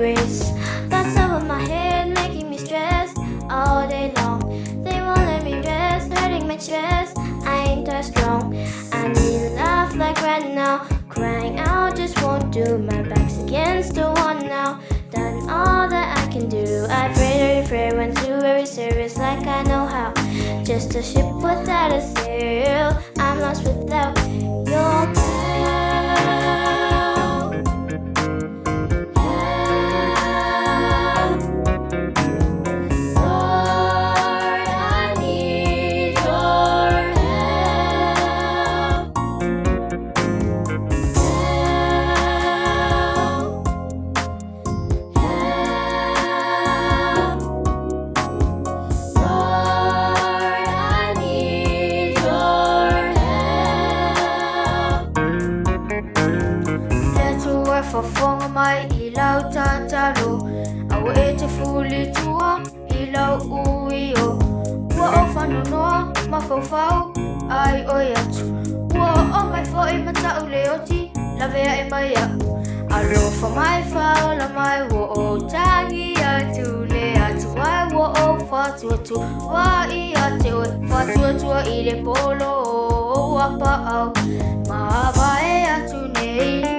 breeze. That's over my head, making me stressed all day long. They won't let me rest, hurting my chest. I ain't that strong. I need a laugh like right now. Crying out just won't do. My back's against the wall now. Done all that I can do. I pray, went to every service like I know how. Just a ship without a sail. I'm lost without your help. Lord, I need your help. Lord, I need your help. Let's work for fong mai ilaw tatalo. Awo ete fuli tua ilaw uio. Wa o whanonoa mawhawhau ai oi atu. Wa o mai fo I matau leoti lavea e mai au. Alofa mai whao la mai wa o tangi atu le atu ai wa o whatu atu. Wa I ate oe whatu atua I le polo o apa au. Mahava e atu nei.